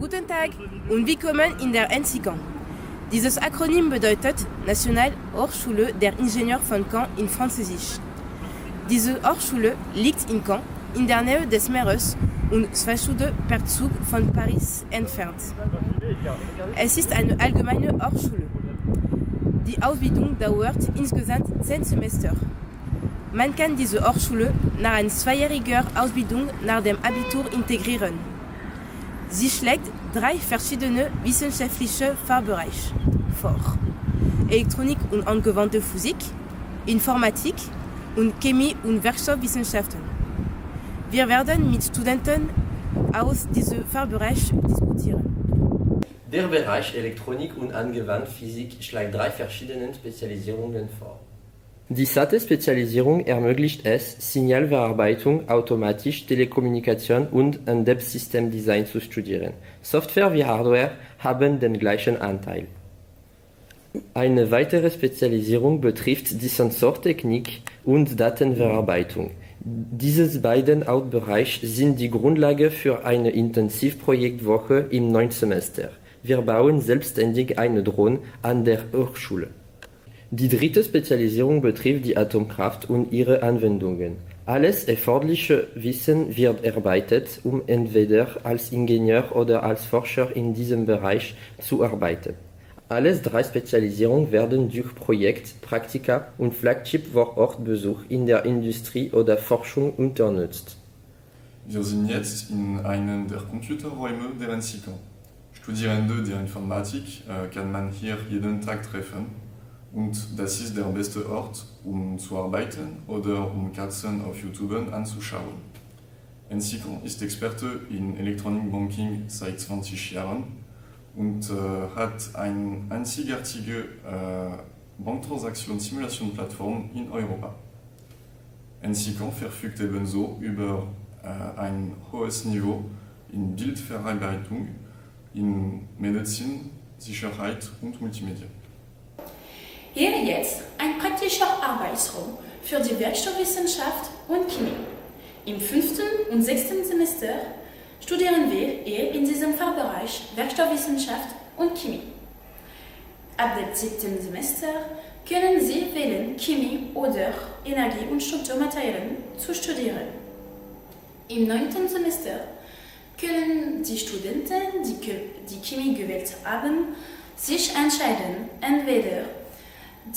Guten Tag und willkommen in der NC-Caen. Dieses Akronym bedeutet National Hochschule der Ingenieur von Caen in Französisch. Diese Hochschule liegt in Caen, in der Nähe des Meeres und 2 Stunden per Zug von Paris entfernt. Es ist eine allgemeine Hochschule. Die Ausbildung dauert insgesamt 10 Semester. Man kann diese Hochschule nach einer 2-jährigen Ausbildung nach dem Abitur integrieren. Sie schlägt 3 verschiedene wissenschaftliche Fachbereiche vor: Elektronik und angewandte Physik, Informatik und Chemie und Werkstoffwissenschaften. Wir werden mit Studenten aus diesem Fachbereich diskutieren. Der Bereich Elektronik und angewandte Physik schlägt 3 verschiedene Spezialisierungen vor. Die SATE-Spezialisierung ermöglicht es, Signalverarbeitung, Automatik, Telekommunikation und Embedded-System-Design zu studieren. Software wie Hardware haben den gleichen Anteil. Eine weitere Spezialisierung betrifft die Sensortechnik und Datenverarbeitung. Diese beiden Hauptbereiche sind die Grundlage für eine Intensivprojektwoche im 9. Semester. Wir bauen selbstständig eine Drohne an der Hochschule. Die dritte Spezialisierung betrifft die Atomkraft und ihre Anwendungen. Alles erforderliche Wissen wird erarbeitet, um entweder als Ingenieur oder als Forscher in diesem Bereich zu arbeiten. Alle 3 Spezialisierungen werden durch Projekt, Praktika und Flagship-Vorortbesuch in der Industrie oder Forschung unterstützt. Wir sind jetzt in einem der Computerräume der NC-Caen. Studierende der Informatik kann man hier jeden Tag treffen. Und das ist der beste Ort, um zu arbeiten oder um Katzen auf YouTube anzuschauen. NC-Caen ist Experte in Elektronikbanking seit 20 Jahren und hat eine einzigartige Banktransaktionssimulation-Plattform in Europa. NC-Caen verfügt ebenso über ein hohes Niveau in Bildverarbeitung, in Medizin, Sicherheit und Multimedia. Hier jetzt ein praktischer Arbeitsraum für die Werkstoffwissenschaft und Chemie. Im 5. und 6. Semester studieren wir hier in diesem Fachbereich Werkstoffwissenschaft und Chemie. Ab dem 7. Semester können Sie wählen, Chemie oder Energie- und Strukturmaterien zu studieren. Im 9. Semester können die Studenten, die Chemie gewählt haben, sich entscheiden, entweder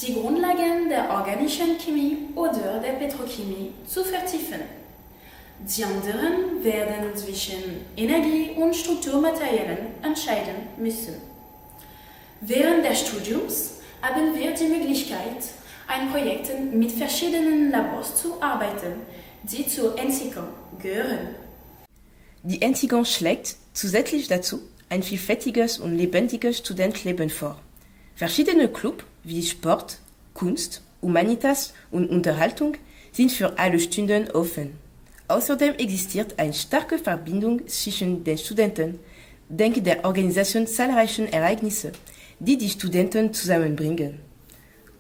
die Grundlagen der organischen Chemie oder der Petrochemie zu vertiefen. Die anderen werden zwischen Energie- und Strukturmaterien entscheiden müssen. Während des Studiums haben wir die Möglichkeit, an Projekten mit verschiedenen Labors zu arbeiten, die zur NC-Caen gehören. Die NC-Caen schlägt zusätzlich dazu ein vielfältiges und lebendiges Studentenleben vor. Verschiedene Clubs wie Sport, Kunst, Humanitas und Unterhaltung sind für alle Stunden offen. Außerdem existiert eine starke Verbindung zwischen den Studenten, dank der Organisation zahlreicher Ereignisse, die die Studenten zusammenbringen.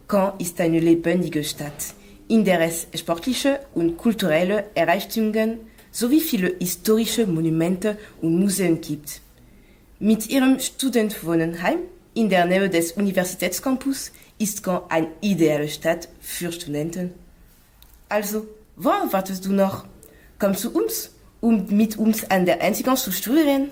Caen ist eine lebendige Stadt, in der es sportliche und kulturelle Reichtümer sowie viele historische Monumente und Museen gibt. Mit ihrem Studentenwohnheim in der Nähe des Universitätscampus ist Caen eine ideale Stadt für Studenten. Also, worauf wartest du noch? Komm zu uns, um mit uns an der NC-Caen zu studieren.